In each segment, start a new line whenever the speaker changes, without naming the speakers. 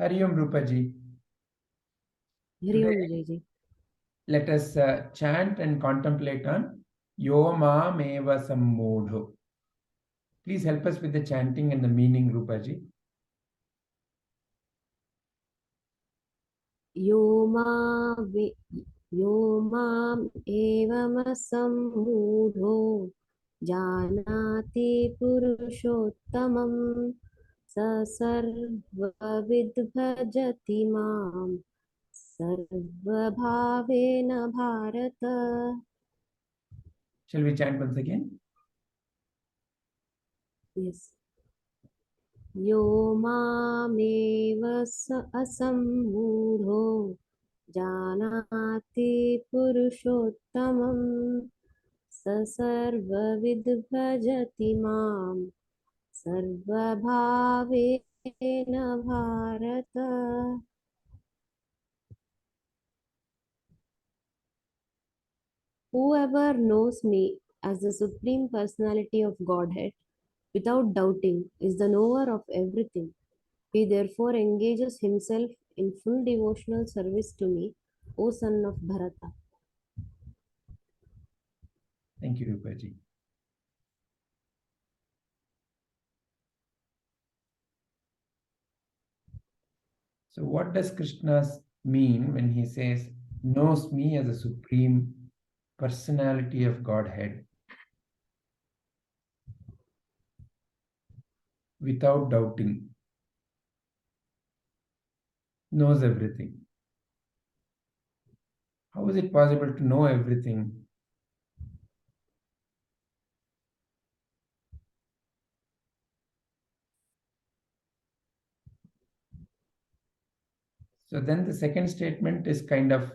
Hari Om Rupaji.
Hari Om Vijayji.
Let us chant and contemplate on evam asammudho. Please help us with the chanting and the meaning, Rupaji.
Yo mam evam asammudho janati purusottamam sarvavid bhajati mam sarvabhavena Bharata.
Shall we chant once again?
Yes. Yo mameva asammudho janati purushottamam sarvavid bhajati mam sarvabhavena Bharata. Whoever knows me as the Supreme Personality of Godhead without doubting is the knower of everything. He therefore engages himself in full devotional service to me, O son of Bharata.
Thank you, Rupaji. So what does Krishna mean when he says, knows me as a Supreme Personality of Godhead without doubting? Knows everything. How is it possible to know everything? So then the second statement is kind of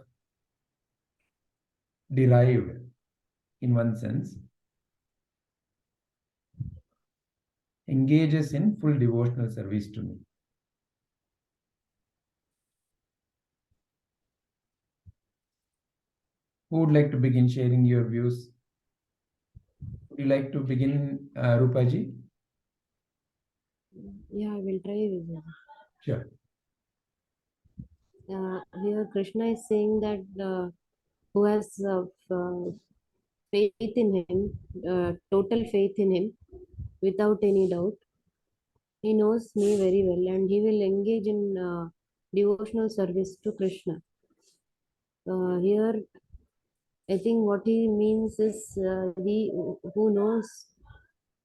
derived in one sense. Engages in full devotional service to me. Who would like to begin sharing your views? Would you like to begin, Rupaji?
Yeah, I will try with that.
Sure.
Here Krishna is saying that who has faith in him, total faith in him, without any doubt, he knows me very well and he will engage in devotional service to Krishna. Here, I think what he means is he who knows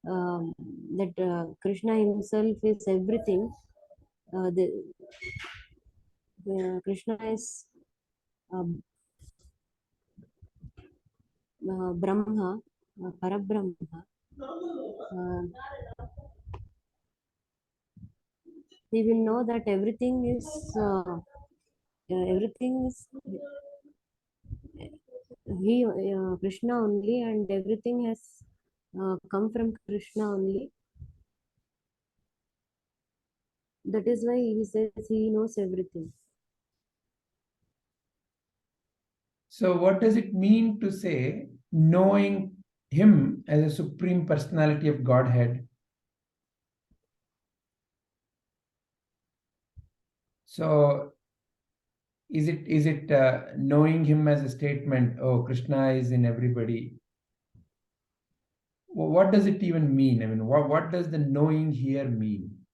that Krishna himself is everything. Krishna is Brahma, Parabrahma. He will know that everything is Krishna only, and everything has come from Krishna only. That is why he says he knows everything.
So what does it mean to say knowing him as a Supreme Personality of Godhead? So is it knowing him as a statement, oh, Krishna is in everybody? Well, what does it even mean? I mean, what does the knowing here mean?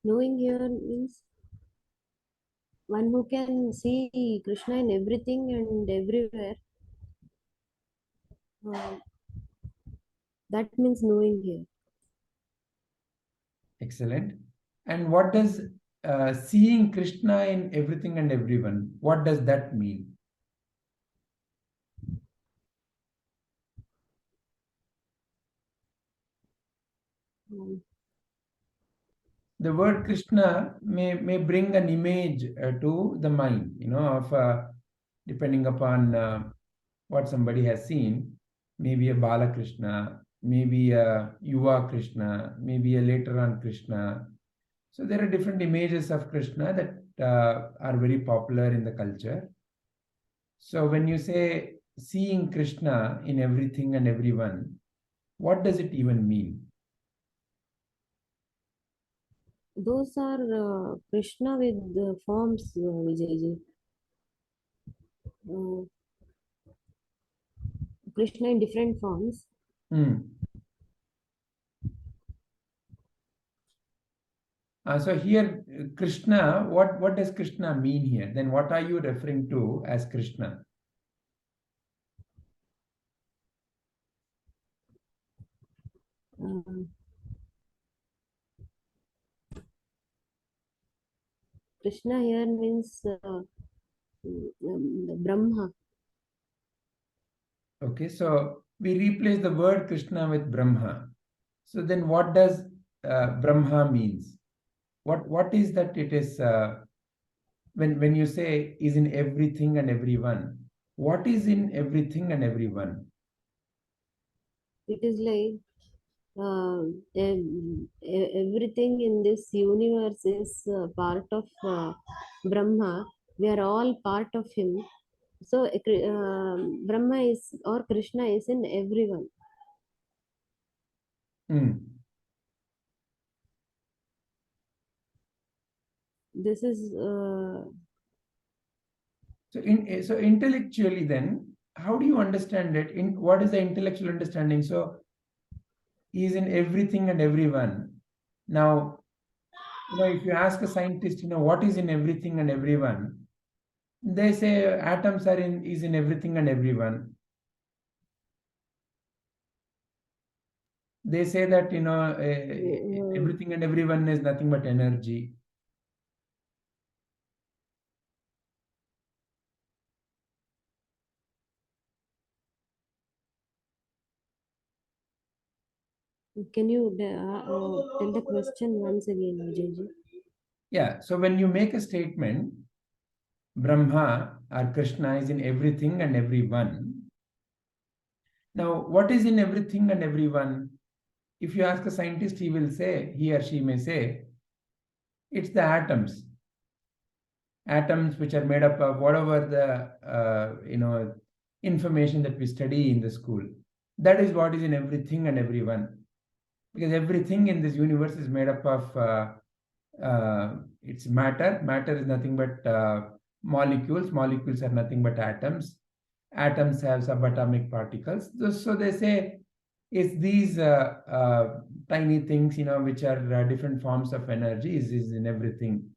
Knowing here means one who can see Krishna in everything and everywhere. That means knowing here.
Excellent. And what does seeing Krishna in everything and everyone, what does that mean? The word Krishna may bring an image to the mind, of depending upon what somebody has seen, maybe a Bala Krishna, maybe a Yuva Krishna, maybe a later on Krishna. So there are different images of Krishna that are very popular in the culture. So when you say seeing Krishna in everything and everyone, what does it even mean?
Those are Krishna with forms, Vijayji. Krishna in different forms.
So here, Krishna, what does Krishna mean here? Then what are you referring to as Krishna?
Krishna here means Brahma.
Okay, so we replace the word Krishna with Brahma. So then what does Brahma means? What is that it is, when you say is in everything and everyone, what is in everything and everyone?
It is like everything in this universe is part of Brahma. We are all part of him. So Brahma is, or Krishna is in everyone. This is
so intellectually then, how do you understand it? What is the intellectual understanding? So he is in everything and everyone. Now, if you ask a scientist, what is in everything and everyone, they say atoms is in everything and everyone. They say that everything and everyone is nothing but energy.
Can you tell the question once again, Vijayji?
Yeah, so when you make a statement, Brahma or Krishna is in everything and everyone. Now, what is in everything and everyone? If you ask a scientist, he or she may say, it's the atoms. Atoms which are made up of whatever the information that we study in the school. That is what is in everything and everyone. Because everything in this universe is made up of it's matter. Matter is nothing but molecules. Molecules are nothing but atoms. Atoms have subatomic particles. So they say it's these tiny things, which are different forms of energy is in everything.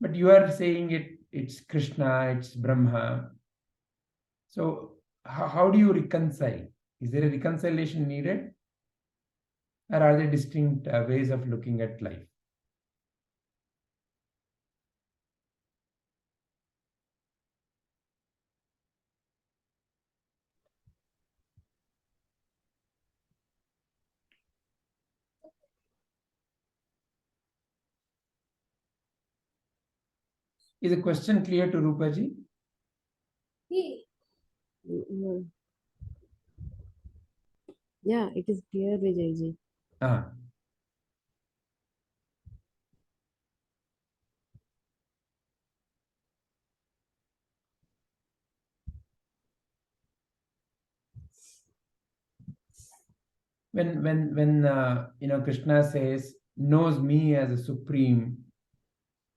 But you are saying it's Krishna, it's Brahma. So how do you reconcile? Is there a reconciliation needed? Or are there distinct ways of looking at life? Is the question clear to Rupaji?
Yeah, it is clear, Vijayji.
When Krishna says knows me as a supreme,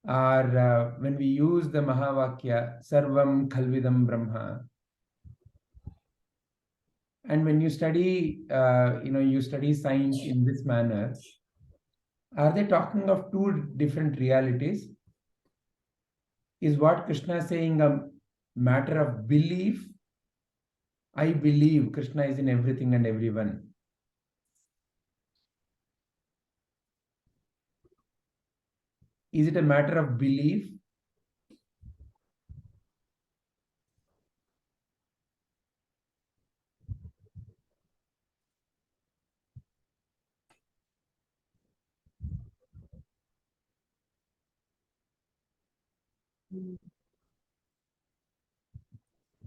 or when we use the Mahavakya sarvam khalvidam brahma, and when you study you study science in this manner, are they talking of two different realities? Is what Krishna is saying a matter of belief? I believe Krishna is in everything and everyone. Is it a matter of belief?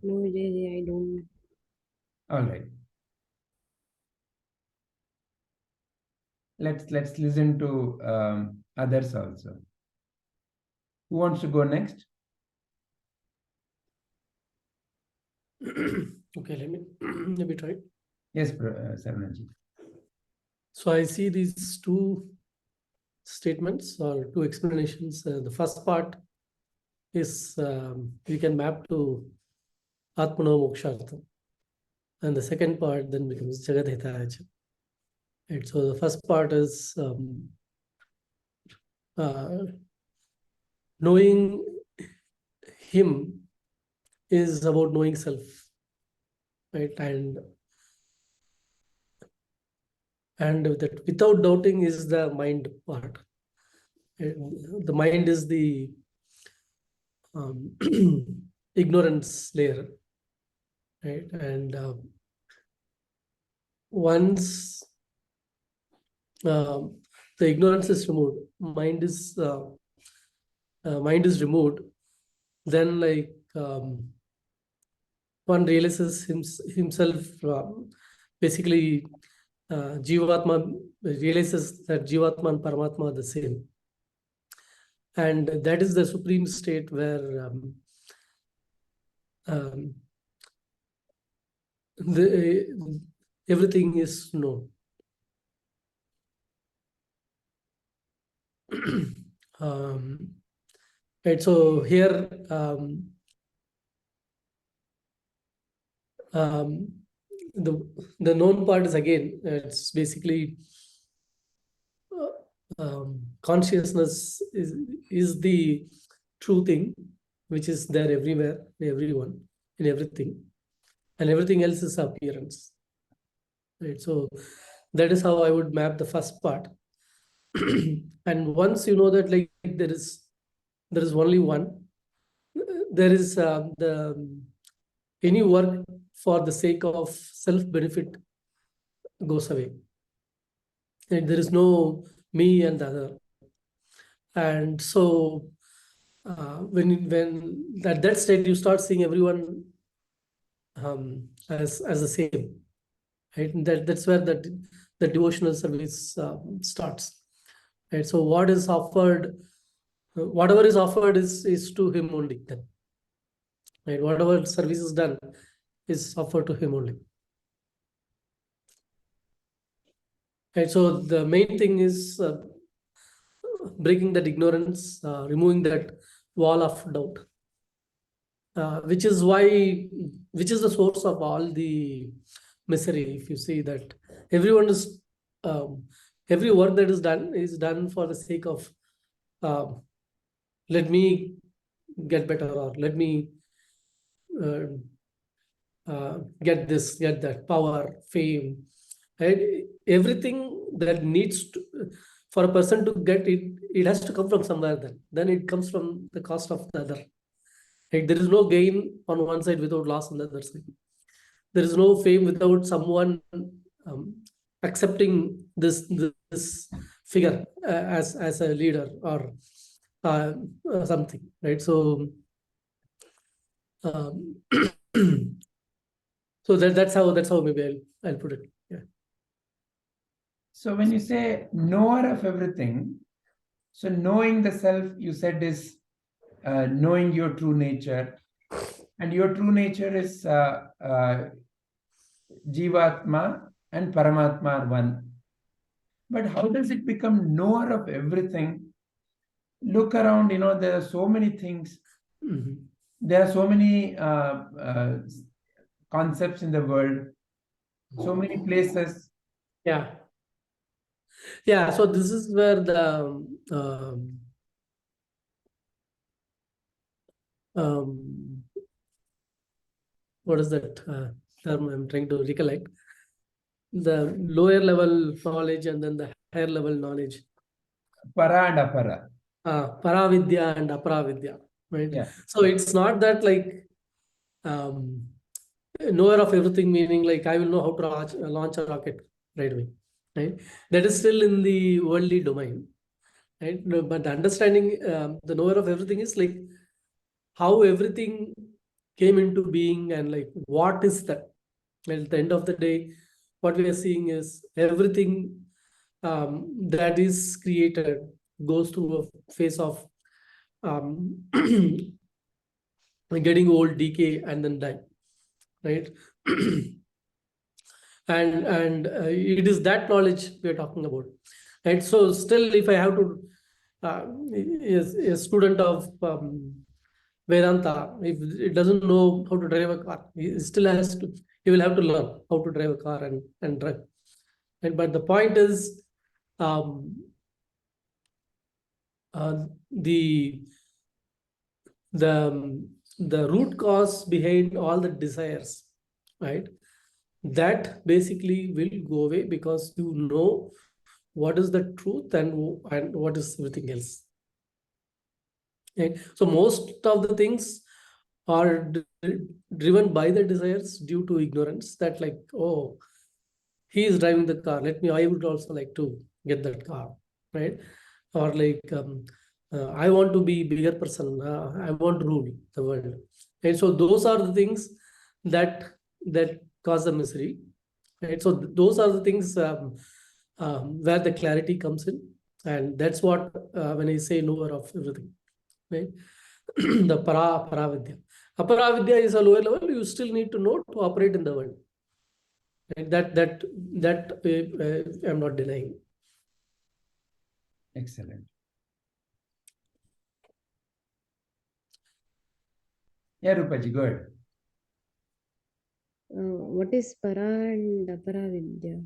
No, Vijayji, I don't know.
All right. Let's listen to others also. Who wants to go next?
Okay, let me try.
Yes, Sarvanaji.
So I see these two statements or two explanations. The first part is we can map to Atmano Mokshartham. And the second part then becomes Jagadhitaya. Right, so the first part is knowing him is about knowing self, right? And that without doubting is the mind part. And the mind is the ignorance layer, right? And once the ignorance is removed, mind is removed, then like one realizes himself basically Jivatma realizes that Jivatma and Paramatma are the same. And that is the supreme state where everything is known. Right, so here the known part is again, it's basically consciousness is the true thing, which is there everywhere, everyone, in everything, and everything else is appearance. Right, so that is how I would map the first part. And once you know that like there is only one, there is any work for the sake of self-benefit goes away. And there is no me and the other. And so when at that state you start seeing everyone as the same, right? And that's where the devotional service starts. Right? So what is offered, whatever is offered is to him only then. Right? Whatever service is done is offered to him only. Right? So the main thing is breaking that ignorance, removing that wall of doubt, which is the source of all the misery. If you see that everyone is, every work that is done for the sake of let me get better, or let me get this, get that, power, fame, right? Everything that needs to, for a person to get it, it has to come from somewhere. Then it comes from the cost of the other. Right? There is no gain on one side without loss on the other side. There is no fame without someone accepting this figure as a leader or something, right? So so that's how maybe I'll put it. Yeah.
So when you say knower of everything, so knowing the self, you said, is knowing your true nature, and your true nature is Jivatma and Paramatma are one. But how does it become knower of everything? Look around, there are so many things.
Mm-hmm.
There are so many concepts in the world, so many places.
Yeah. So this is where the what is that term I'm trying to recollect? The lower level knowledge and then the higher level knowledge.
Para and apara.
Paravidya and aparavidya, right?
Yeah.
So it's not that like knower of everything, meaning like I will know how to launch a rocket right away, right? That is still in the worldly domain, right? But the understanding, the knower of everything is like how everything came into being and like what is that. And at the end of the day, what we are seeing is everything that is created goes through a phase of getting old, decay, and then die, right? And it is that knowledge we are talking about. Right? So still, if I have to, is a student of Vedanta, if it doesn't know how to drive a car, he still has to, he will have to learn how to drive a car and drive. And but the point is, the root cause behind all the desires, right? That basically will go away because you know what is the truth and what is everything else. Okay? So most of the things are driven by the desires due to ignorance, that like, oh, he is driving the car, I would also like to get that car, right? Or like, I want to be bigger person, I want to rule the world. And so those are the things that cause the misery, right? So those are the things where the clarity comes in, and that's what when I say knower of everything, right? The paravidya. Aparavidya is a lower level. You still need to know to operate in the world. Right? That I'm not denying.
Excellent. Yeah, Rupaji, go ahead.
What is para and aparavidya?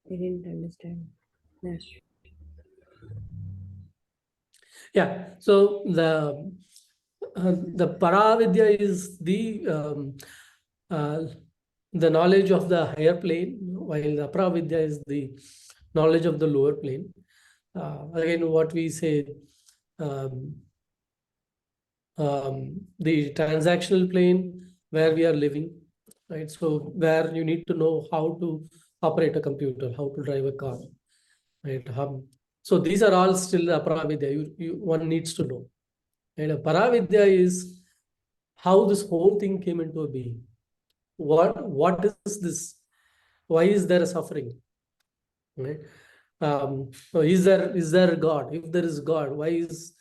I didn't understand that.
Yeah. So the paravidya is the knowledge of the higher plane, while the aparavidya is the knowledge of the lower plane. Again, what we say, the transactional plane where we are living, right? So where you need to know how to operate a computer, how to drive a car, right? So these are all still aparavidya. One needs to know. And a paravidya is how this whole thing came into a being. What is this? Why is there a suffering? Right? So is there God? If there is God, why is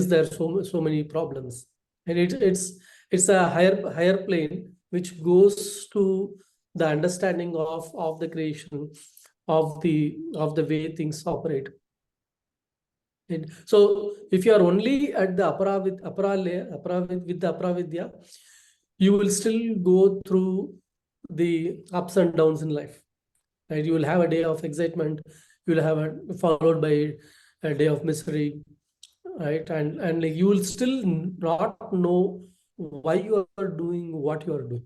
there so many problems? And it's a higher plane which goes to the understanding of the creation, of the way things operate. And so if you are only at the with the aparavidya, you will still go through the ups and downs in life. Right? You will have a day of excitement, you will have followed by a day of misery, right? And like you will still not know why you are doing what you are doing.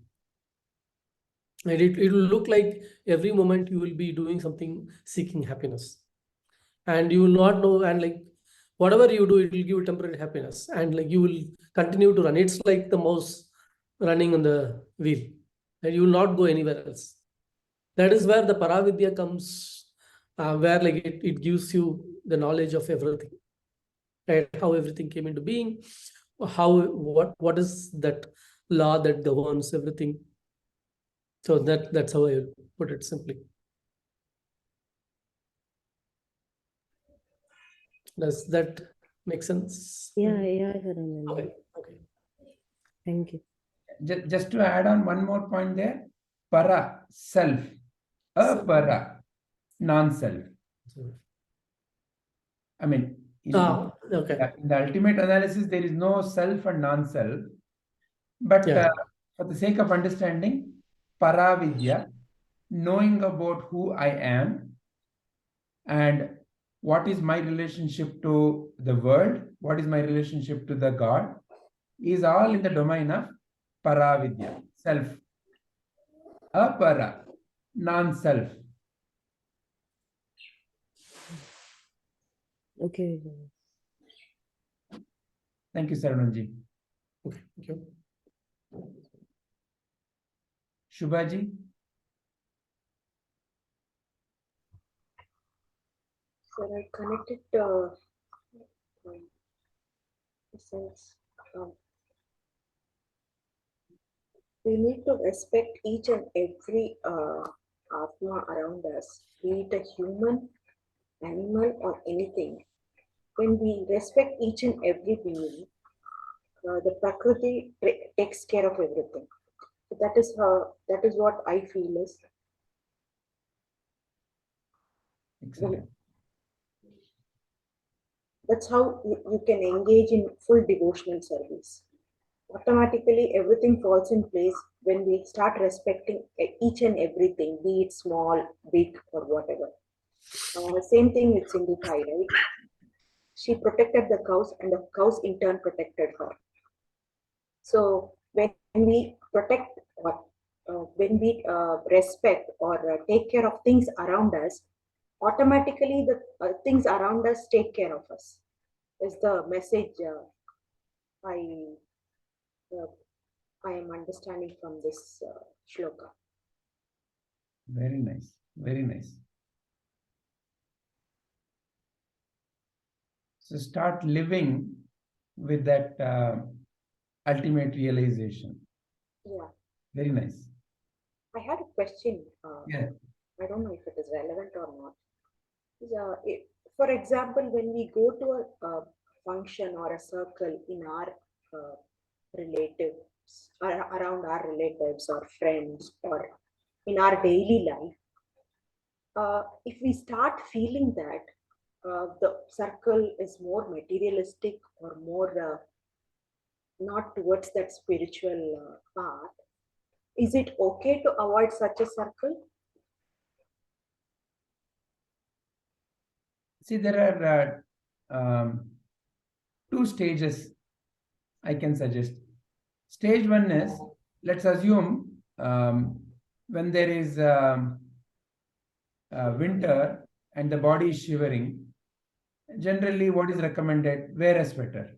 And it will look like every moment you will be doing something seeking happiness, and you will not know, and like whatever you do, it will give you temporary happiness, and like you will continue to run. It's like the mouse running on the wheel, and you will not go anywhere else. That is where the paravidya comes, where like it gives you the knowledge of everything, right? How everything came into being, what is that law that governs everything. So that's how I put it simply. Does that make sense?
Yeah, Sarananda.
Okay.
Thank you.
Just to add on one more point there, para, self, apara, non-self. I mean, in the ultimate analysis, there is no self and non-self. But for the sake of understanding, paravidya, knowing about who I am and what is my relationship to the world, what is my relationship to the God, is all in the domain of paravidya, self. Apara, non-self.
Okay.
Thank you, Sarananji.
Okay, thank you.
Shubhaji?
So I connected sense. We need to respect each and every atma around us, be it a human, animal, or anything. When we respect each and every being, the prakriti takes care of everything. So that is what I feel is.
Excellent.
That's how you can engage in full devotional service. Automatically, everything falls in place when we start respecting each and everything, be it small, big, or whatever. Same thing with Sindhu Thai, right? She protected the cows, and the cows in turn protected her. So when we protect or when we respect or take care of things around us, automatically the things around us take care of us. Is the message I am understanding from this shloka.
Very nice. Very nice. So start living with that ultimate realization.
Yeah.
Very nice.
I had a question.
Yeah.
I don't know if it is relevant or not. For example, when we go to a function or a circle in our relatives, around our relatives or friends, or in our daily life, if we start feeling that the circle is more materialistic or more not towards that spiritual path, is it okay to avoid such a circle?
See, there are two stages I can suggest. Stage one is, let's assume when there is winter and the body is shivering, generally what is recommended? Wear a sweater.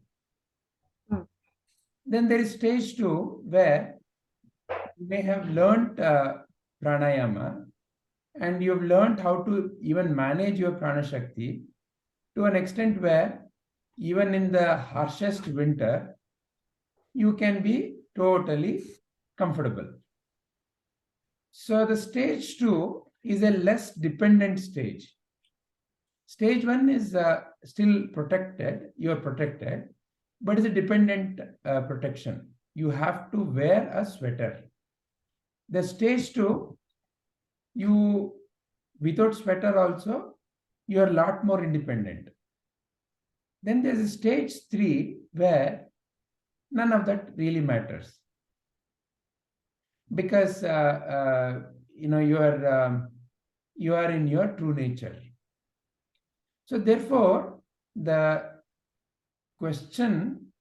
Then there is stage two where you may have learned pranayama and you've learned how to even manage your prana shakti to an extent where even in the harshest winter, you can be totally comfortable. So the stage two is a less dependent stage. Stage one is still protected, you are protected, but it's a dependent protection. You have to wear a sweater. The stage two, you without sweater also, you are a lot more independent. Then there's a stage three where none of that really matters. Because you are in your true nature. So therefore, the question,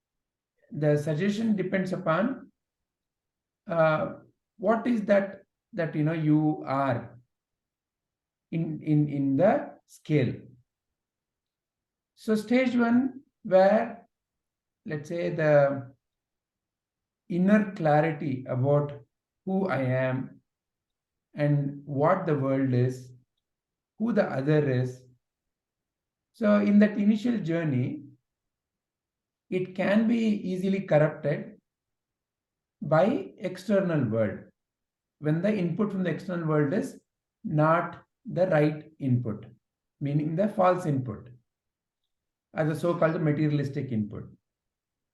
the suggestion depends upon what is that you are in the scale. So stage one, where let's say the inner clarity about who I am and what the world is, who the other is. So in that initial journey, it can be easily corrupted by external world when the input from the external world is not the right input, meaning the false input, as a so-called materialistic input.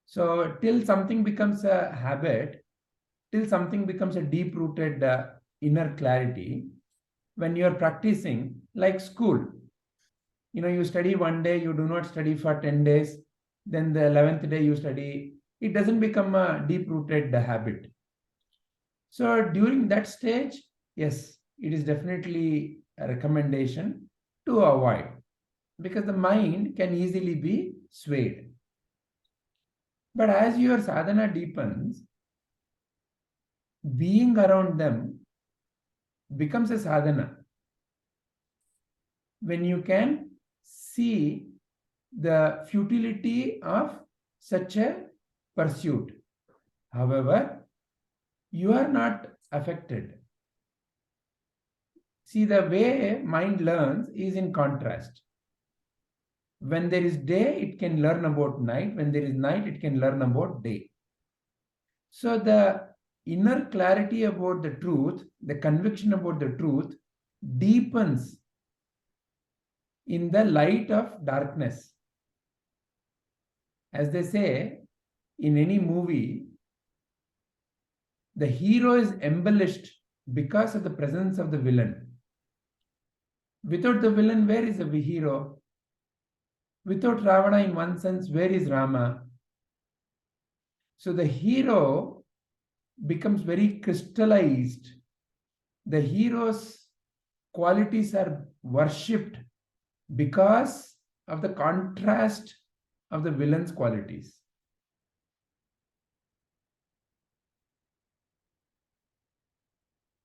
So till something becomes a habit, till something becomes a deep-rooted inner clarity, when you are practicing, like school, you study one day, you do not study for 10 days, then the 11th day you study, it doesn't become a deep-rooted habit. So during that stage, yes, it is definitely a recommendation to avoid, because the mind can easily be swayed. But as your sadhana deepens, being around them becomes a sadhana. When you can see the futility of such a pursuit. However, you are not affected. See, the way mind learns is in contrast. When there is day, it can learn about night. When there is night, it can learn about day. So the inner clarity about the truth, the conviction about the truth, deepens in the light of darkness. As they say, in any movie, the hero is embellished because of the presence of the villain. Without the villain, where is the hero? Without Ravana, in one sense, where is Rama? So the hero becomes very crystallized. The hero's qualities are worshipped because of the contrast of the villain's qualities.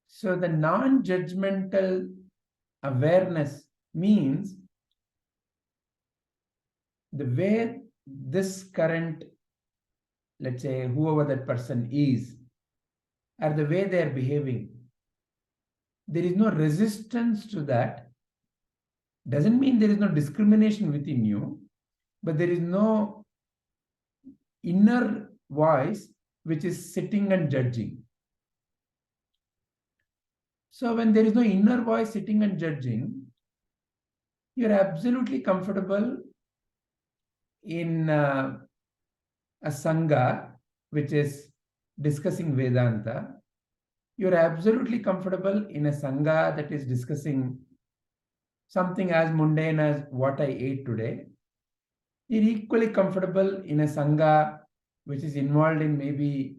So the non-judgmental awareness means the way this current, let's say, whoever that person is, or the way they are behaving, there is no resistance to that. Doesn't mean there is no discrimination within you, but there is no inner voice which is sitting and judging. So when there is no inner voice sitting and judging, you're absolutely comfortable in a Sangha which is discussing Vedanta. You're absolutely comfortable in a Sangha that is discussing something as mundane as what I ate today. You're equally comfortable in a Sangha which is involved in maybe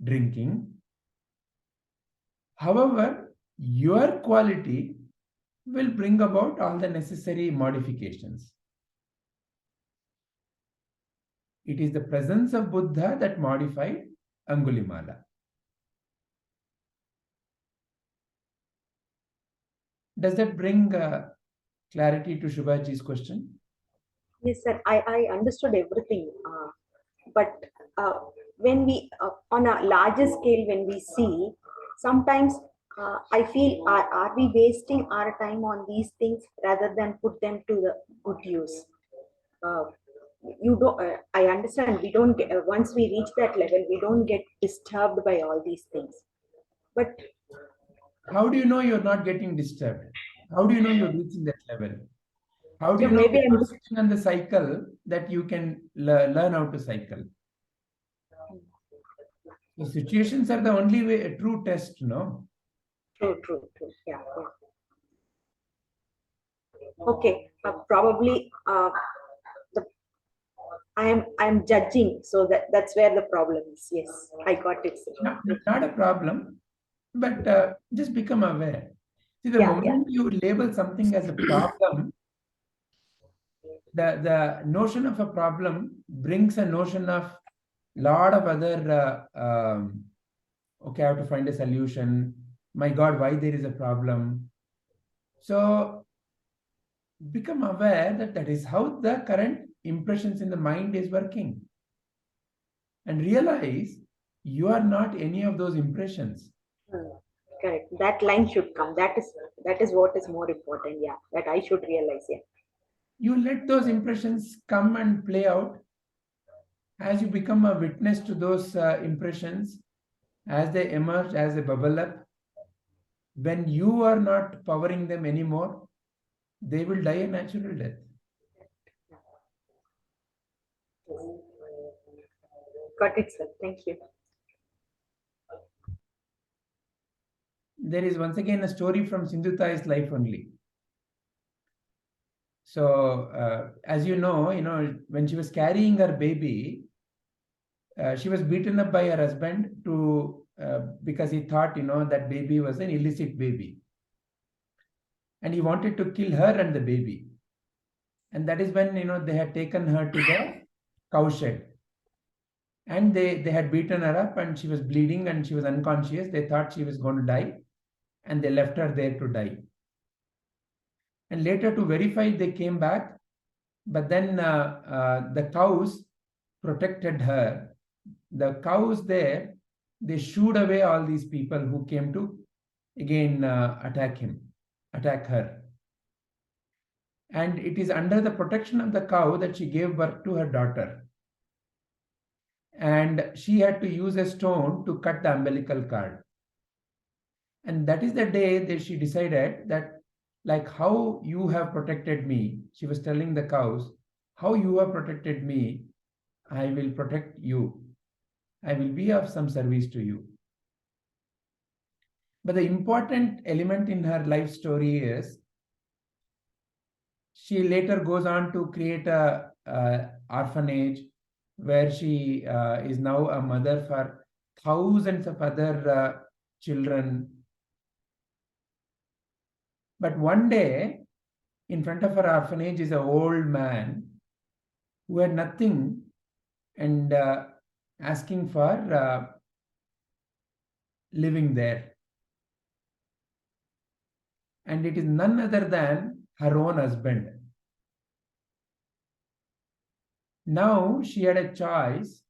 drinking. However, your quality will bring about all the necessary modifications. It is the presence of Buddha that modified Angulimala. Does that bring clarity to Shubhaji's question?
Yes, sir. I understood everything. But when we, on a larger scale, when we see, sometimes I feel, are we wasting our time on these things rather than put them to the good use? You don't. I understand. We don't get, once we reach that level, we don't get disturbed by all these things. But
how do you know you're not getting disturbed? How do you know you're reaching that level? How do
so
you know
maybe
you're
I'm
sitting on the cycle that you can learn how to cycle? The situations are the only way, a true test, no?
true. Yeah. Okay. Probably I'm judging, so that's where the problem is. Yes, I got it.
Not a problem, but just become aware. See, the
Yeah,
moment you label something as a problem, the notion of a problem brings a notion of lot of other, okay, I have to find a solution. My God, why there is a problem? So become aware that that is how the current impressions in the mind is working. And realize you are not any of those impressions.
Correct. That line should come. That is what is more important. Yeah, that I should realize. Yeah.
You let those impressions come and play out. As you become a witness to those impressions, as they emerge, as they bubble up, when you are not powering them anymore, they will die a natural death.
Got it, sir. Thank you.
There is once again a story from Sindhutai's life only. So, as you know, when she was carrying her baby, she was beaten up by her husband because he thought, that baby was an illicit baby. And he wanted to kill her and the baby. And that is when, they had taken her to the cowshed. And they had beaten her up and she was bleeding and she was unconscious. They thought she was going to die. And they left her there to die. And later to verify, they came back. But then the cows protected her. The cows there, they shooed away all these people who came to again attack her. And it is under the protection of the cow that she gave birth to her daughter. And she had to use a stone to cut the umbilical cord. And that is the day that she decided that, like how you have protected me, she was telling the cows, how you have protected me, I will protect you. I will be of some service to you. But the important element in her life story is she later goes on to create a orphanage where she is now a mother for thousands of other children. But one day, in front of her orphanage is an old man who had nothing and asking for living there. And it is none other than her own husband. Now she had a choice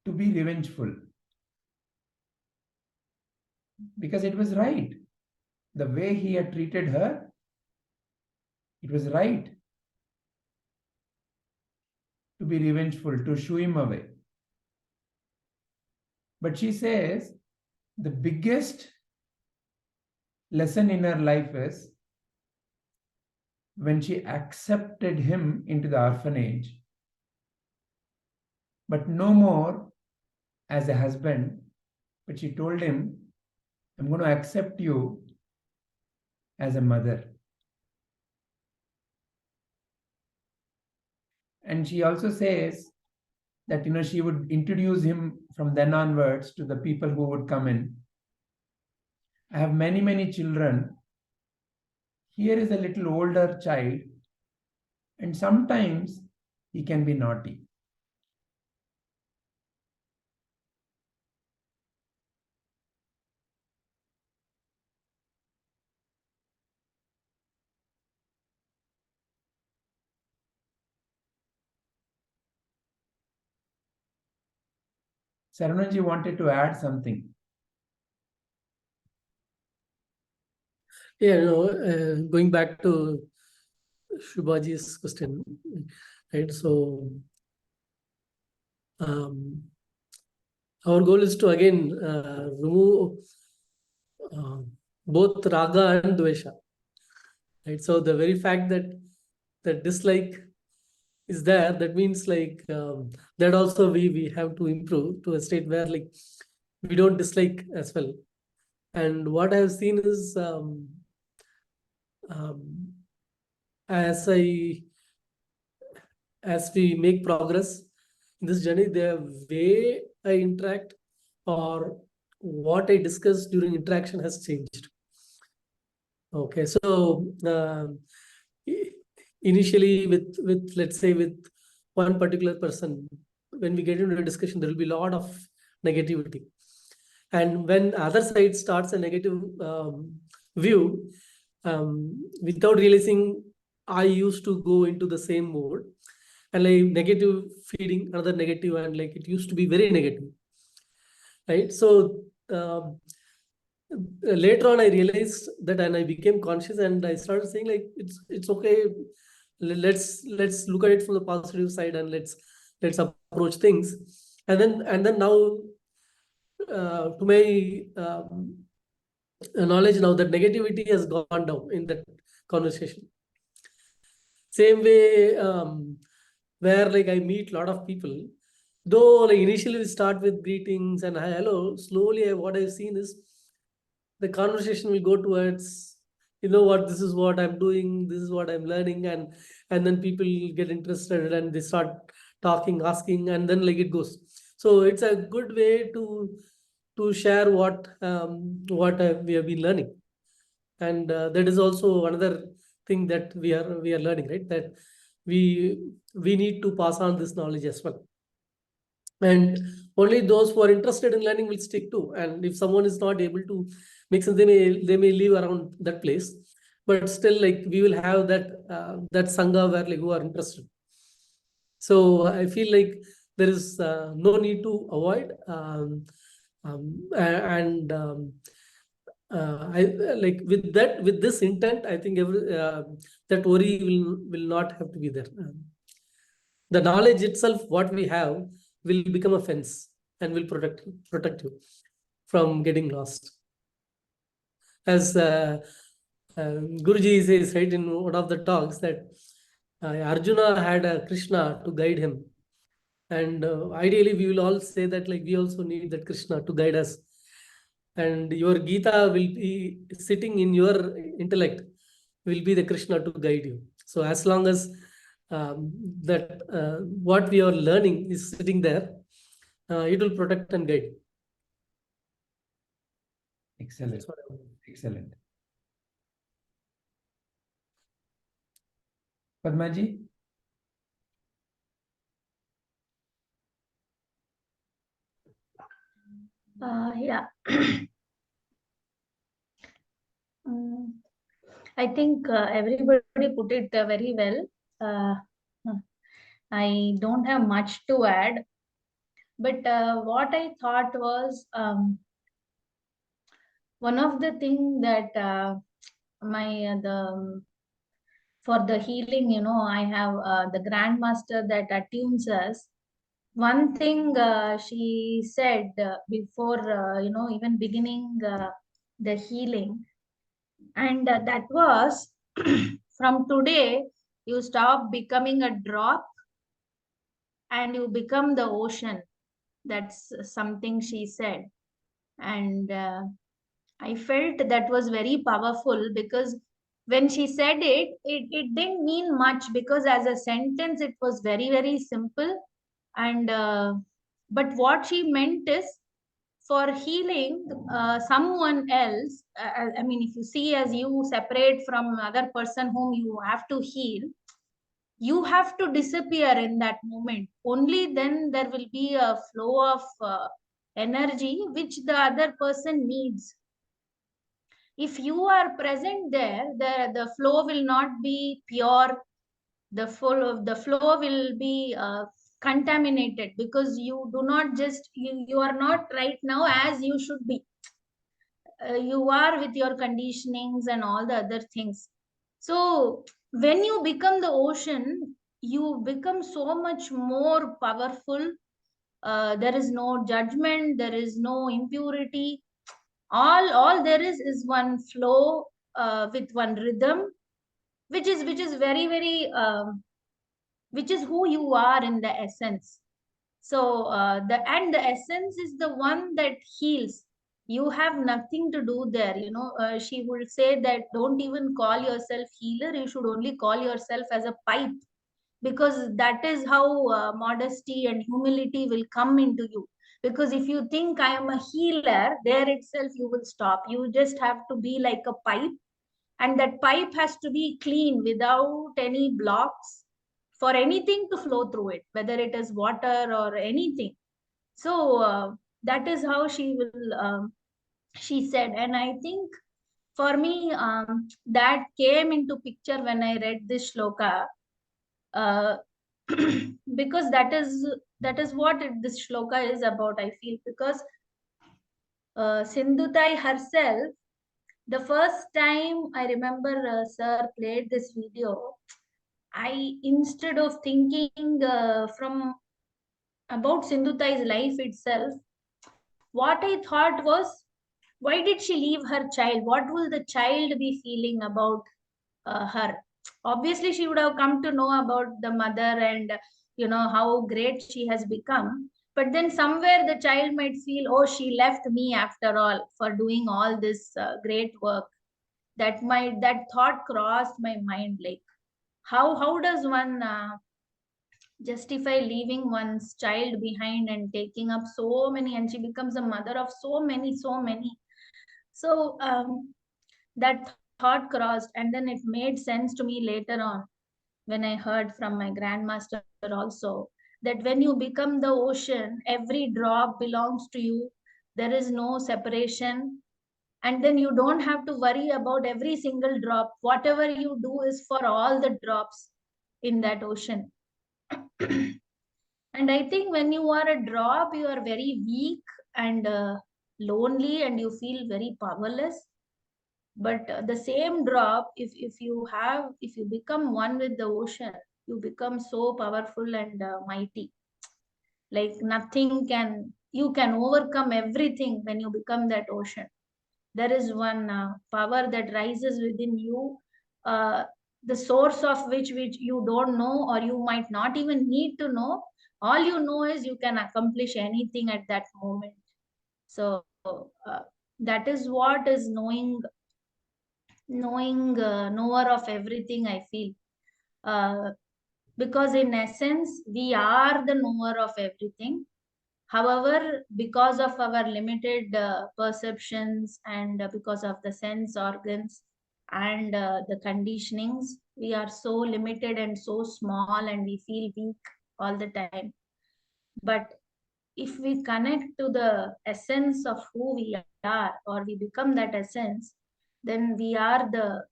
to be revengeful because it was right. The way he had treated her, it was right to be revengeful, to shoo him away. But she says the biggest lesson in her life is when she accepted him into the orphanage, but no more as a husband, but she told him, I'm going to accept you as a mother. And she also says that, she would introduce him from then onwards to the people who would come in. I have many, many children. Here is a little older child, and sometimes he can be naughty. Sarvanaji wanted to add something.
Yeah, going back to Shubhaji's question, right? So our goal is to again remove both raga and dvesha, right? So the very fact that the dislike is there, that means like that also we have to improve to a state where like we don't dislike as well. And what I have seen is as we make progress in this journey, the way I interact or what I discuss during interaction has changed. Okay, so initially with let's say with one particular person, when we get into a discussion, there will be a lot of negativity. And when other side starts a negative view, without realizing, I used to go into the same mode and like negative feeding another negative, and like it used to be very negative, right? So later on I realized that, and I became conscious, and I started saying like it's okay, let's look at it from the positive side, and let's approach things. And then now to my knowledge now, that negativity has gone down in that conversation. Same way where like I meet a lot of people, though like initially we start with greetings and hi, hello, slowly what I've seen is the conversation will go towards, what, this is what I'm doing, this is what I'm learning, and then people get interested and they start talking, asking, and then like it goes. So it's a good way to share what we have been learning. And that is also another thing that we are learning, right? That we need to pass on this knowledge as well. And only those who are interested in learning will stick to. And if someone is not able to make sense, they may leave around that place. But still, like we will have that sangha where like who are interested. So I feel like there is no need to avoid. I like with this intent, I think that worry will not have to be there. The knowledge itself, what we have, will become a fence and will protect you from getting lost. As Guruji says, right, in one of the talks, that Arjuna had a Krishna to guide him. And ideally, we will all say that like we also need that Krishna to guide us. And your Gita will be sitting in your intellect, will be the Krishna to guide you. So as long as what we are learning is sitting there, it will protect and guide.
Excellent. Excellent. Padmaji?
Yeah. I think everybody put it very well. I don't have much to add, but what I thought was one of the things that for the healing, I have the grandmaster that attunes us. One thing she said before, even beginning the healing, and that was from today, you stop becoming a drop and you become the ocean. That's something she said. And I felt that was very powerful, because when she said it didn't mean much, because as a sentence, it was very, very simple. And but what she meant is, for healing someone else, I mean, if you see as you separate from another person whom you have to heal, you have to disappear in that moment. Only then there will be a flow of energy which the other person needs. If you are present there, the flow will not be pure. The flow will be contaminated, because you do not just you are not right now as you should be. You are with your conditionings and all the other things. So when you become the ocean, you become so much more powerful. There is no judgment, there is no impurity. All there is one flow with one rhythm, which is very, very which is who you are in the essence. So the essence is the one that heals. You have nothing to do there. She would say that don't even call yourself healer. You should only call yourself as a pipe, because that is how modesty and humility will come into you. Because if you think I am a healer, there itself you will stop. You just have to be like a pipe, and that pipe has to be clean without any blocks for anything to flow through it, whether it is water or anything. So that is how she will she said. And I think for me, that came into picture when I read this shloka, because that is what this shloka is about, I feel. Because Sindhutai herself, the first time I remember sir played this video, I, instead of thinking from about Sindhutai's life itself, what I thought was, why did she leave her child? What will the child be feeling about her? Obviously, she would have come to know about the mother and how great she has become. But then somewhere the child might feel, oh, she left me after all for doing all this great work. That thought crossed my mind, like how does one justify leaving one's child behind and taking up so many, and she becomes a mother of so many. So that thought crossed, and then it made sense to me later on when I heard from my grandmaster also, that when you become the ocean, every drop belongs to you. There is no separation, and then you don't have to worry about every single drop. Whatever you do is for all the drops in that ocean. And I think when you are a drop, you are very weak and lonely, and you feel very powerless. But the same drop, if you become one with the ocean, you become so powerful and mighty. Like you can overcome everything when you become that ocean. There is one power that rises within you, the source of which you don't know, or you might not even need to know. All you know is you can accomplish anything at that moment. So that is what is knowing knower of everything, I feel. because in essence, we are the knower of everything. However, because of our limited perceptions and because of the sense organs and the conditionings, we are so limited and so small and we feel weak all the time. But if we connect to the essence of who we are, or we become that essence, then we are the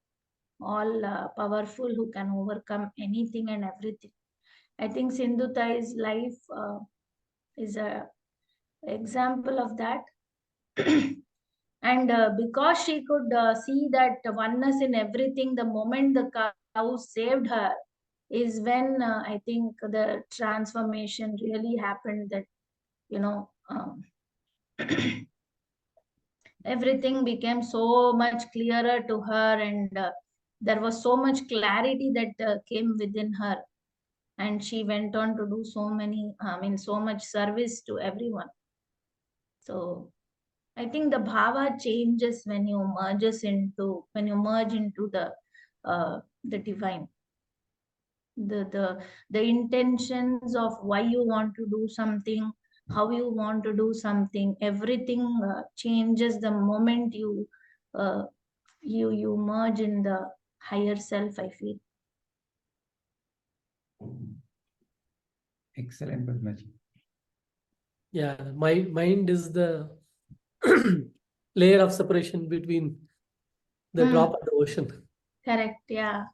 all powerful who can overcome anything and everything. I think Sindhutai's life is a example of that. And because she could see that oneness in everything, the moment the cow saved her is when I think the transformation really happened, that, you know, everything became so much clearer to her, and there was so much clarity that came within her, and she went on to do so much service to everyone. So I think the bhava changes when you merge into the divine. The intentions of why you want to do something, how you want to do something, everything changes the moment you merge in the higher self, I feel.
Excellent, Padmaji.
Yeah, my mind is the layer of separation between the drop and the ocean.
Correct, yeah.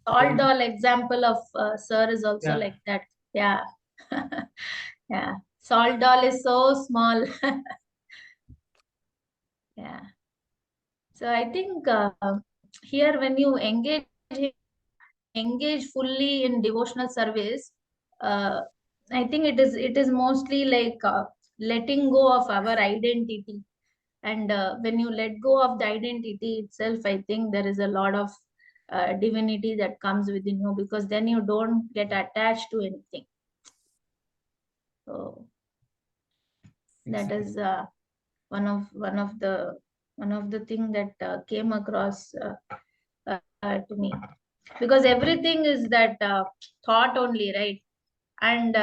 Salt doll example of Sir is also
Yeah.
like that. Yeah. Yeah. Salt doll is so small. Yeah. So I think here when you engage fully in devotional service, I think it is mostly like letting go of our identity. And when you let go of the identity itself, I think there is a lot of divinity that comes within you, because then you don't get attached to anything. So that is one of the thing that came across to me, because everything is that thought only, right? And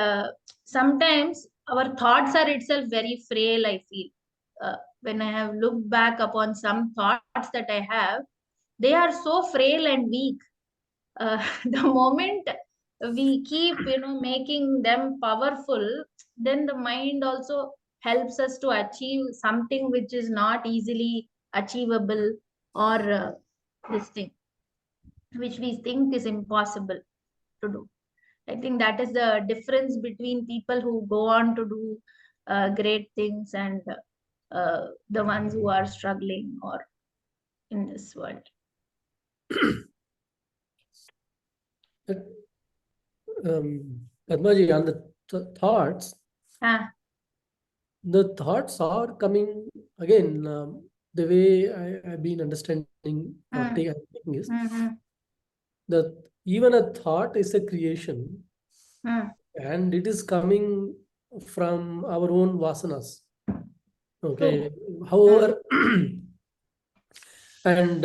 sometimes our thoughts are itself very frail, I feel. When I have looked back upon some thoughts that I have, they are so frail and weak. The moment we keep making them powerful, then the mind also helps us to achieve something which is not easily achievable, or this thing which we think is impossible to do. I think that is the difference between people who go on to do great things and the ones who are struggling or in this world.
Padmaji, on the thoughts,
Ah,
the thoughts are coming again. The way I've been understanding or taking is that even a thought is a creation, and it is coming from our own vasanas. Okay. However, and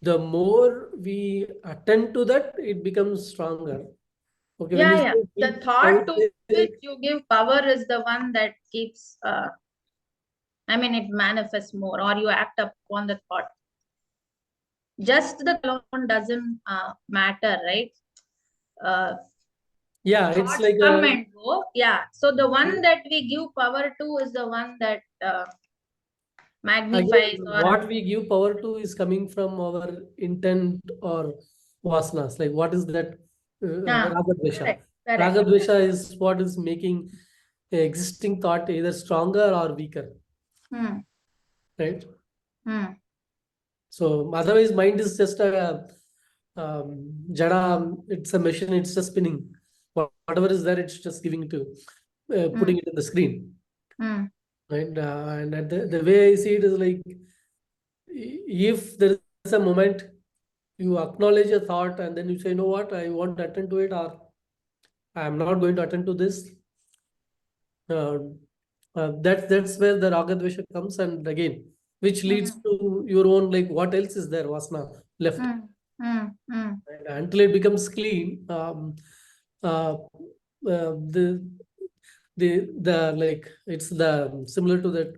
the more we attend to that, it becomes stronger. Okay. When you
yeah.
say
The
deep,
thought to which you give power is the one that keeps, it manifests more, or you act upon the thought. Just the alone doesn't matter, right?
yeah, it's
Thoughts
like
come and go. Yeah. So the one that we give power to is the one that magnifies.
again,
Or
what we give power to is coming from our intent or vasanas. Like what is that? Ragadvesha.
correct.
Ragadvesha is what is making the existing thought either stronger or weaker. Right? So otherwise, mind is just a jada. It's a machine. It's just spinning. Whatever is there, it's just giving it to, putting it in the screen. Right? And the way I see it is like, if there is a moment you acknowledge a thought and then you say, you know what, I want to attend to it, or I am not going to attend to this. That's where the ragadvesha comes. And again, which leads to your own, like, what else is there, vasana left. And until it becomes clean, the like, it's the similar to that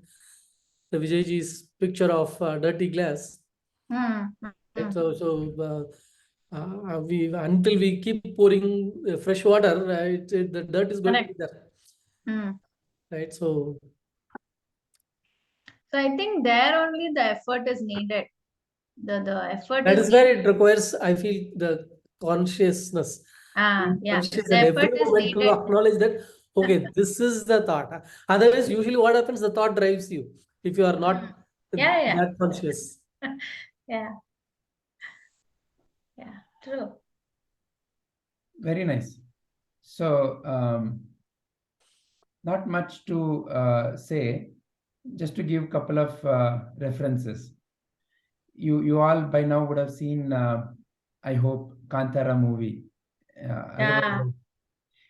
the Vijayji's picture of dirty glass. Right? So we, until we keep pouring fresh water, right, the dirt is going to be there. Right. So
I think there only the effort is needed. The effort
that
is
is where it requires, I feel, the consciousness.
yeah.
Conscious
The
at every
effort is
moment to
needed.
acknowledge that, okay, this is the thought. Otherwise, usually what happens, the thought drives you if you are not
Yeah.
that conscious.
Yeah. True.
Very nice. So, not much to say, just to give a couple of references. You all by now would have seen, I hope, Kantara movie.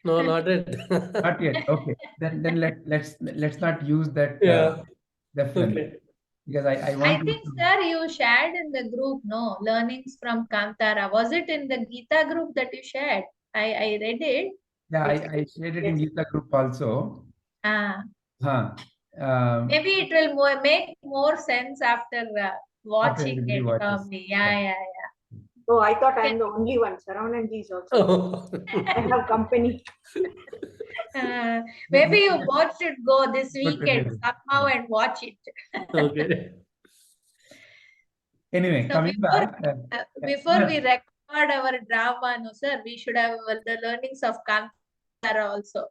No, not yet.
Not yet. Okay. Then let's not use that reference.
Okay.
Because I want
I
to.
think, sir, you shared in the group, no, learnings from Kantara. Was it in the Gita group that you shared? I read it.
Yeah, I shared it in Gita group also.
Maybe it will make more sense after watching
everybody
it
watches.
probably. Yeah.
Oh, I thought I'm the only one. Saravanan is also. I have company.
Maybe you both should go this weekend
together.
somehow and watch it.
Okay.
Anyway,
So
coming back.
before we record our drama, no, sir, we should have the learnings of Kantara also.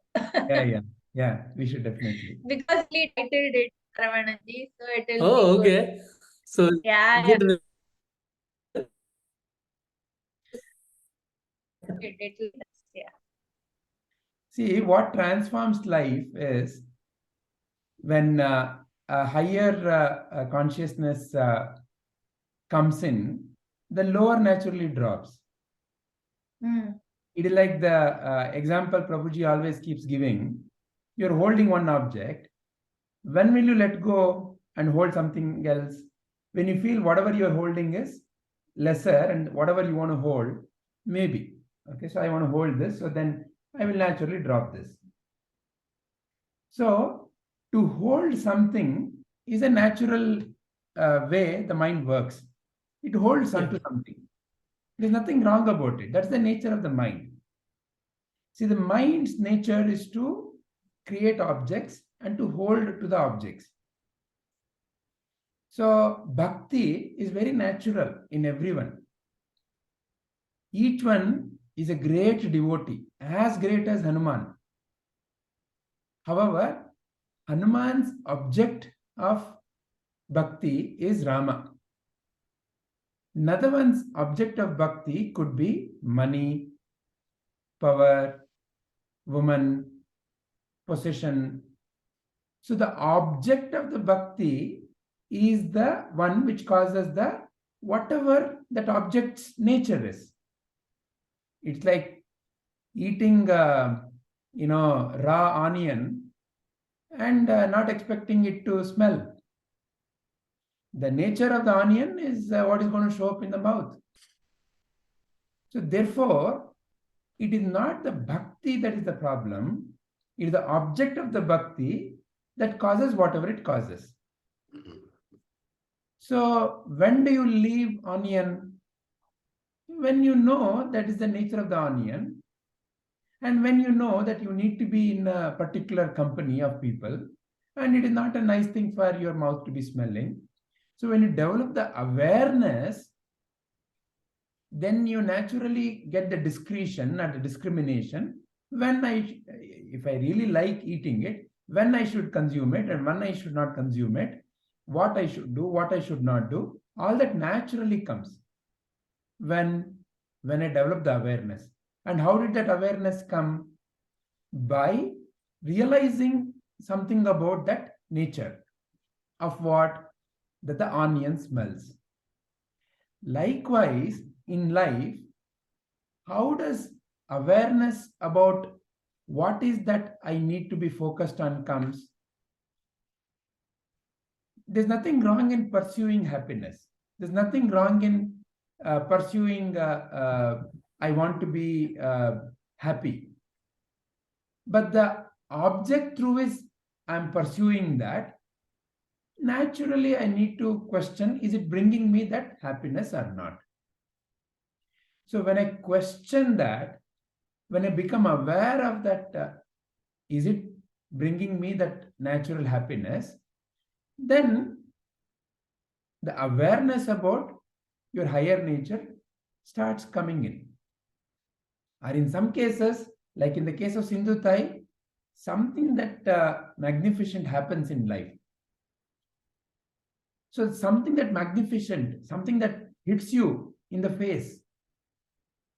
Yeah, we should definitely.
Because he titled it Saravanan-ji, so it will
Oh,
be good.
okay. So
Yeah.
See, what transforms life is when a higher consciousness comes in, the lower naturally drops. It is like the example Prabhuji always keeps giving. You're holding one object. When will you let go and hold something else? When you feel whatever you're holding is lesser and whatever you want to hold, maybe. Okay, so I want to hold this, so then I will naturally drop this. So to hold something is a natural way the mind works. It holds onto something. There's nothing wrong about it. That's the nature of the mind. See, the mind's nature is to create objects and to hold to the objects. So bhakti is very natural in everyone. Each one is a great devotee, as great as Hanuman. However, Hanuman's object of bhakti is Rama. Another one's object of bhakti could be money, power, woman, possession. So the object of the bhakti is the one which causes the whatever that object's nature is. It's like eating raw onion and not expecting it to smell. The nature of the onion is what is going to show up in the mouth. So therefore, it is not the bhakti that is the problem. It is the object of the bhakti that causes whatever it causes. So when do you leave onion? When you know that is the nature of the onion, and when you know that you need to be in a particular company of people, and it is not a nice thing for your mouth to be smelling. So when you develop the awareness, then you naturally get the discretion and the discrimination when if I really like eating it, when I should consume it and when I should not consume it, what I should do, what I should not do, all that naturally comes when I develop the awareness. And how did that awareness come? By realizing something about that nature of what that the onion smells. Likewise, in life, how does awareness about what is that I need to be focused on comes? there's nothing wrong in pursuing happiness. There's nothing wrong in pursuing, I want to be happy. But the object through which I'm pursuing that, naturally I need to question, is it bringing me that happiness or not? So when I question that, when I become aware of that, is it bringing me that natural happiness, then the awareness about your higher nature starts coming in. Or in some cases, like in the case of Sindhutai, something that magnificent happens in life. So something that magnificent, something that hits you in the face.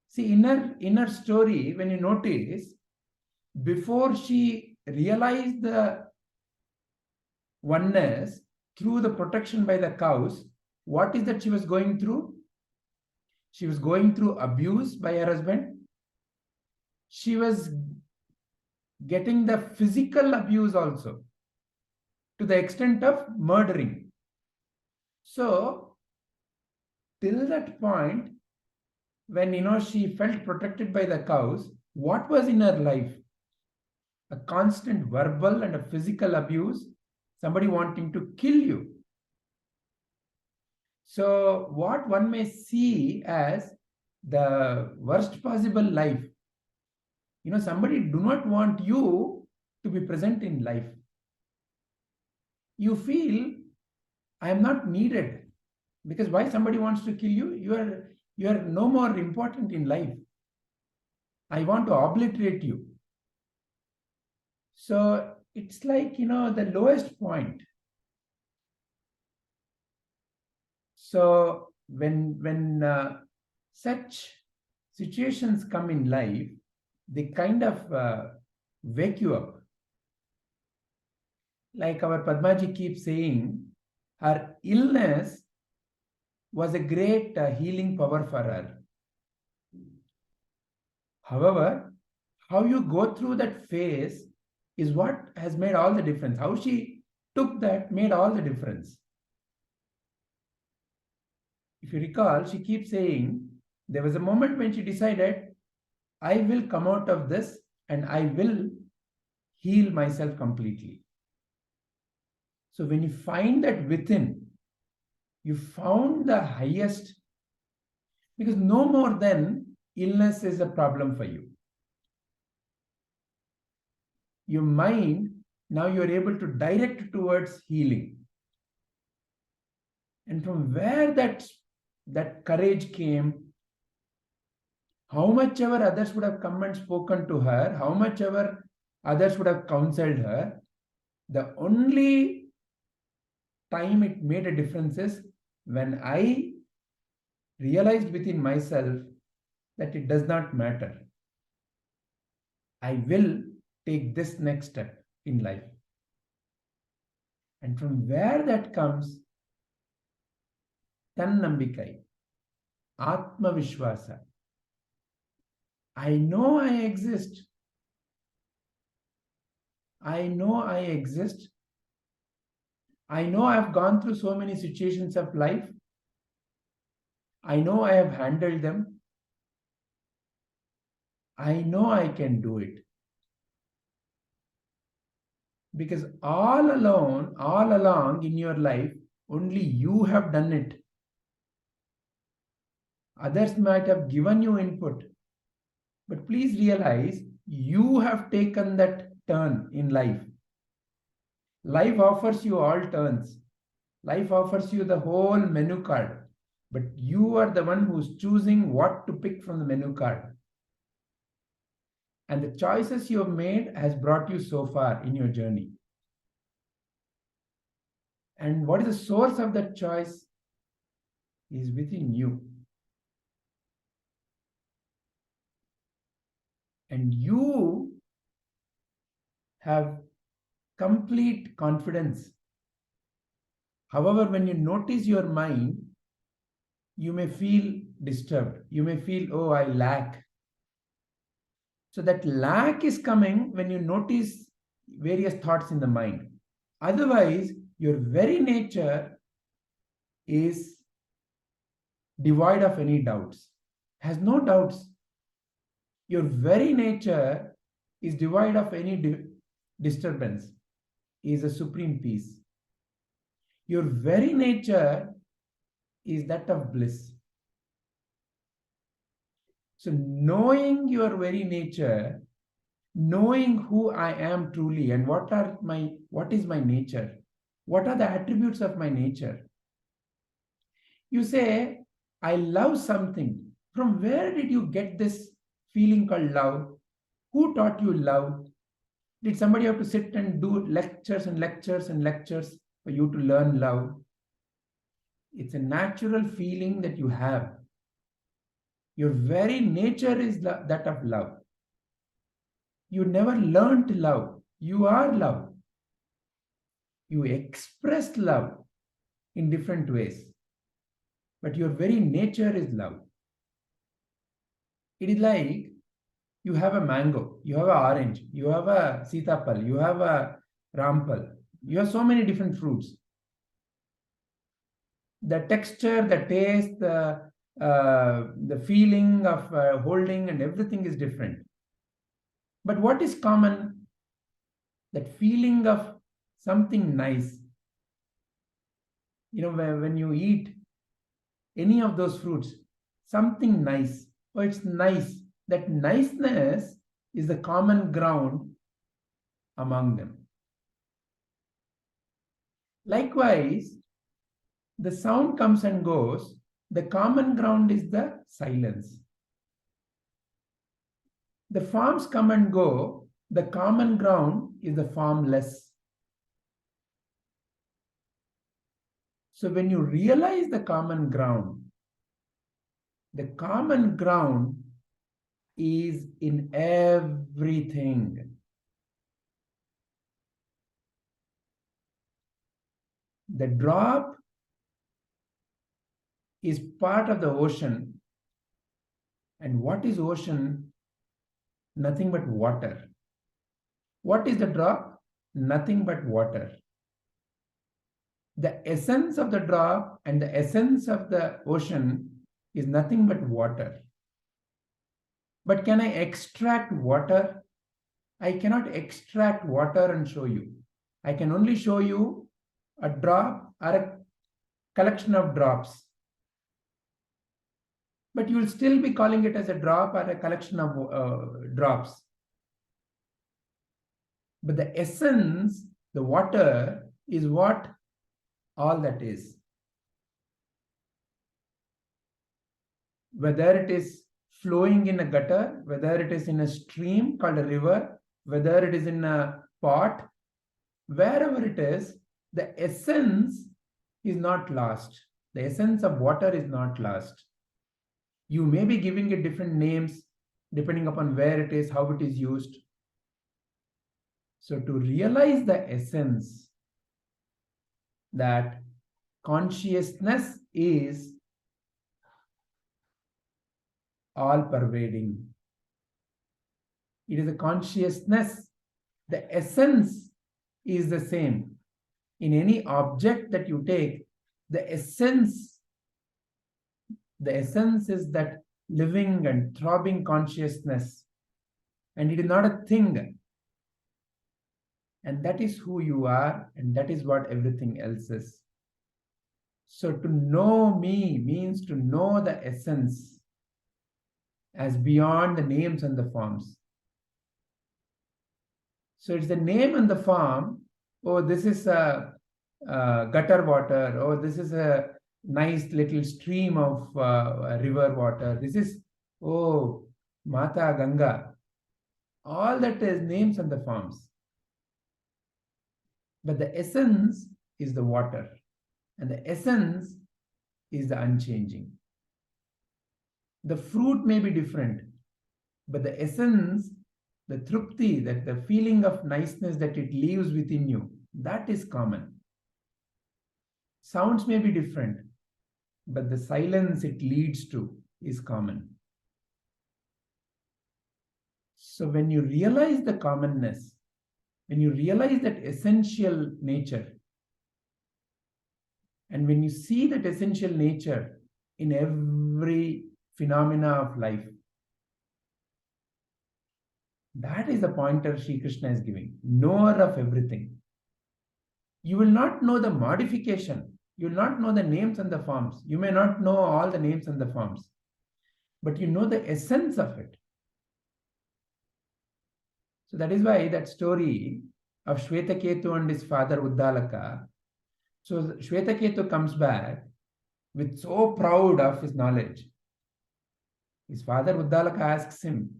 See, inner story, when you notice, before she realized the oneness through the protection by the cows, what is that she was going through? She was going through abuse by her husband. She was getting the physical abuse also, to the extent of murdering. So, till that point, when she felt protected by the cows, what was in her life? A constant verbal and a physical abuse, somebody wanting to kill you. So what one may see as the worst possible life, somebody do not want you to be present in life. You feel, I am not needed, because why somebody wants to kill you? You are no more important in life. I want to obliterate you. So it's like, the lowest point. So when such situations come in life, they kind of wake you up. Like our Padmaji keeps saying, her illness was a great healing power for her. However, how you go through that phase is what has made all the difference. How she took that made all the difference. If you recall, she keeps saying, there was a moment when she decided, I will come out of this and I will heal myself completely. So when you find that within, you found the highest, because no more than illness is a problem for you. Your mind, now you're able to direct towards healing. And from where that courage came, how much ever others would have come and spoken to her, how much ever others would have counseled her, the only time it made a difference is when I realized within myself that it does not matter. I will take this next step in life. And from where that comes, Tannambikai, Atma Vishwasa. I know I exist. I know I exist. I know I've gone through so many situations of life. I know I have handled them. I know I can do it. Because all along in your life, only you have done it. Others might have given you input. But please realize, you have taken that turn in life. Life offers you all turns. Life offers you the whole menu card. But you are the one who's choosing what to pick from the menu card. And the choices you have made has brought you so far in your journey. And what is the source of that choice? Is within you. And you have complete confidence. However, when you notice your mind, you may feel disturbed. You may feel, oh, I lack. So that lack is coming when you notice various thoughts in the mind. Otherwise, Your very nature is devoid of any doubts, has no doubts. Your very nature is devoid of any disturbance, is a supreme peace. Your very nature is that of bliss. So knowing your very nature, knowing who I am truly and what is my nature, what are the attributes of my nature. You say, I love something. From where did you get this feeling called love? Who taught you love? Did somebody have to sit and do lectures and lectures and lectures for you to learn love? It's a natural feeling that you have. Your very nature is that of love. You never learned love. You are love. You express love in different ways. But your very nature is love. It is like you have a mango, you have an orange, you have a sitapal, you have a rampal. You have so many different fruits. The texture, the taste, the feeling of holding and everything is different. But what is common? That feeling of something nice. You know, when you eat any of those fruits, something nice. Oh, it's nice. That niceness is the common ground among them. Likewise, the sound comes and goes. The common ground is the silence. The forms come and go. The common ground is the formless. So when you realize the common ground is in everything. The drop is part of the ocean. And what is ocean? Nothing but water. What is the drop? Nothing but water. The essence of the drop and the essence of the ocean is nothing but water. But can I extract water? I cannot extract water and show you. I can only show you a drop or a collection of drops. But you will still be calling it as a drop or a collection of drops. But the essence, the water, is what all that is. Whether it is flowing in a gutter, whether it is in a stream called a river, whether it is in a pot, wherever it is, the essence is not lost. The essence of water is not lost. You may be giving it different names depending upon where it is, how it is used. So to realize the essence that consciousness is all pervading. It is a consciousness. The essence is the same. In any object that you take, the essence is that living and throbbing consciousness. And it is not a thing. And that is who you are, and that is what everything else is. So to know me means to know the essence as beyond the names and the forms. So it's the name and the form. Oh, this is a gutter water. Oh, this is a nice little stream of river water. This is, oh, Mata Ganga. All that is names and the forms. But the essence is the water. And the essence is the unchanging. The fruit may be different, but the essence, the trupti, that the feeling of niceness that it leaves within you, that is common. Sounds may be different, but the silence it leads to is common. So when you realize the commonness, when you realize that essential nature, And when you see that essential nature in every phenomena of life, that is the pointer Sri Krishna is giving. Knower of everything. You will not know the modification. You will not know the names and the forms. You may not know all the names and the forms, but you know the essence of it. So that is why that story of Shvetaketu and his father Uddalaka. So Shvetaketu comes back with so proud of his knowledge. His father Uddalaka asks him,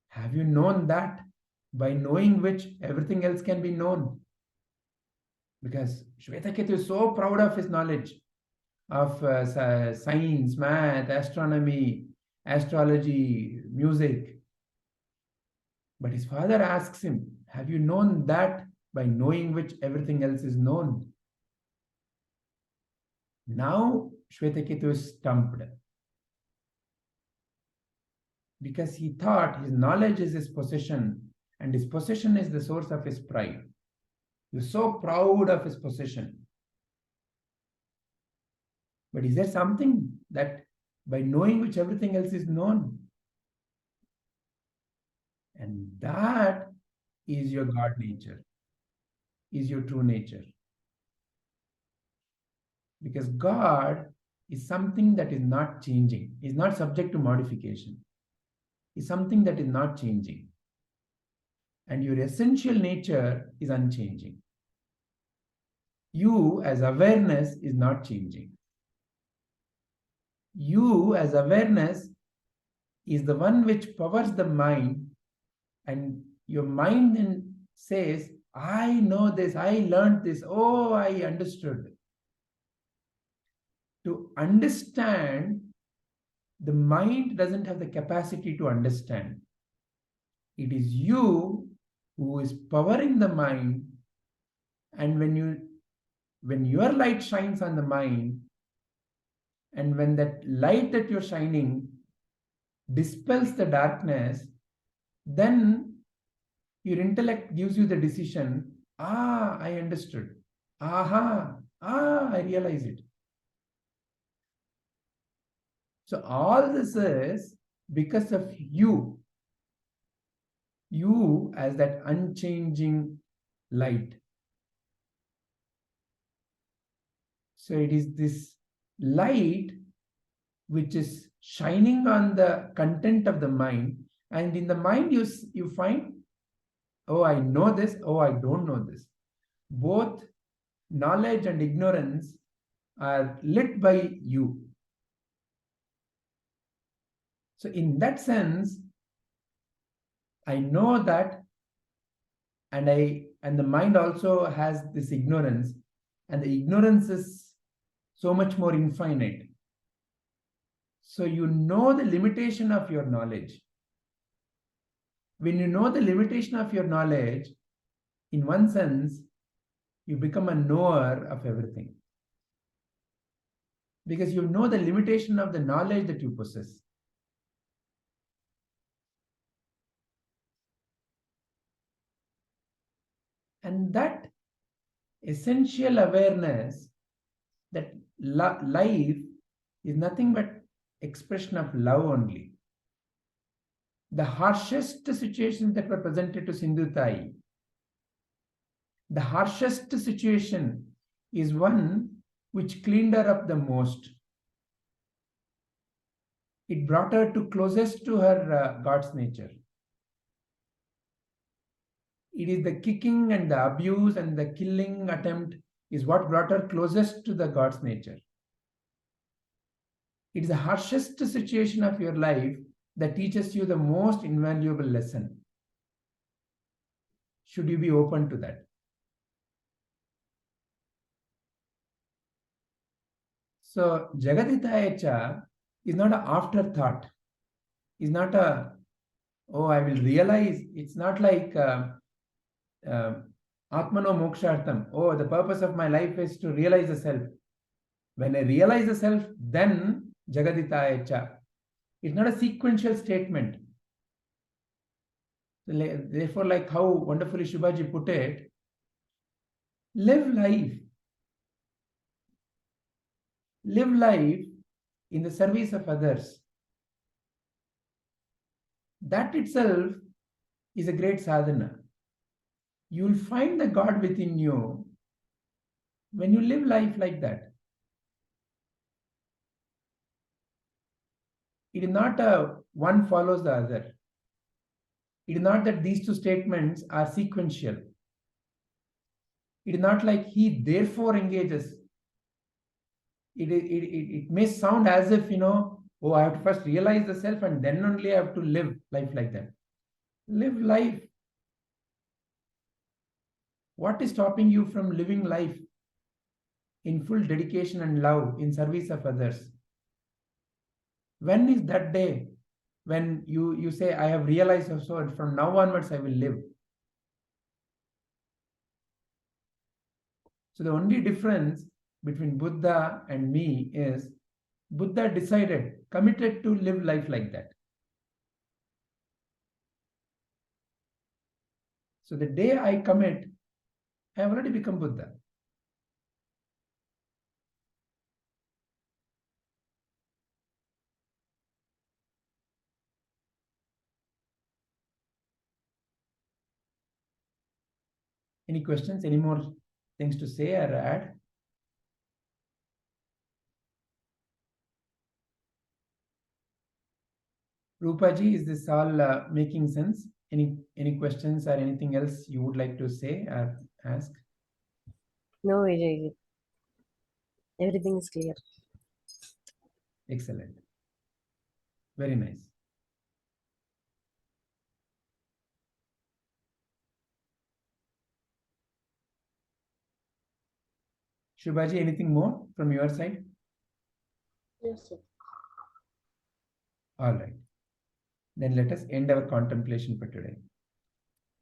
have you known that? By knowing which everything else can be known. Because Shvetaketu is so proud of his knowledge of science, math, astronomy, astrology, music. But his father asks him, have you known that? By knowing which everything else is known. Now Shvetaketu is stumped. Because he thought his knowledge is his possession, and his possession is the source of his pride. He was so proud of his possession. But is there something that by knowing which everything else is known? And that is your God nature, is your true nature. Because God is something that is not changing, is not subject to modification, is something that is not changing. And your essential nature is unchanging. You as awareness is not changing. You as awareness is the one which powers the mind, and your mind then says, I know this, I learned this, oh, I understood. To understand, the mind doesn't have the capacity to understand. It is you who is powering the mind, and when your light shines on the mind, and when that light that you're shining dispels the darkness, then your intellect gives you the decision, I understood. I realize it. So all this is because of you as that unchanging light. So it is this light which is shining on the content of the mind, and in the mind you find, oh, I know this, oh, I don't know this. Both knowledge and ignorance are lit by you. So in that sense, I know that, and the mind also has this ignorance, and the ignorance is so much more infinite. So you know the limitation of your knowledge. When you know the limitation of your knowledge, in one sense, you become a knower of everything. Because you know the limitation of the knowledge that you possess. And that essential awareness that life is nothing but expression of love only. The harshest situations that were presented to Sindhutai, the harshest situation is one which cleaned her up the most. It brought her to closest to her God's nature. It is the kicking and the abuse and the killing attempt is what brought her closest to the God's nature. It is the harshest situation of your life that teaches you the most invaluable lesson. Should you be open to that? So Jagaditayacha is not an afterthought. It's not a, oh, I will realize. It's not like Atmano Mokshartham. Oh, the purpose of my life is to realize the self. When I realize the self, then Jagaditayacha. It's not a sequential statement. Therefore, like how wonderfully Shubhaji put it, live life. live life in the service of others. That itself is a great sadhana. You will find the God within you when you live life like that. It is not a one follows the other. It is not that these two statements are sequential. It is not like he therefore engages. It may sound as if, oh, I have to first realize the self and then only I have to live life like that. Live life. What is stopping you from living life in full dedication and love in service of others? When is that day when you say, I have realized also, and from now onwards I will live? So the only difference between Buddha and me is Buddha decided, committed to live life like that. So the day I commit, I have already become Buddha. Any questions? Any more things to say or add? Rupaji, is this all making sense? Any questions or anything else you would like to say or ask?
No, Vijay. Everything is clear.
Excellent. Very nice. Shubhaji, anything more from your side?
Yes, sir.
All right. Then let us end our contemplation for today.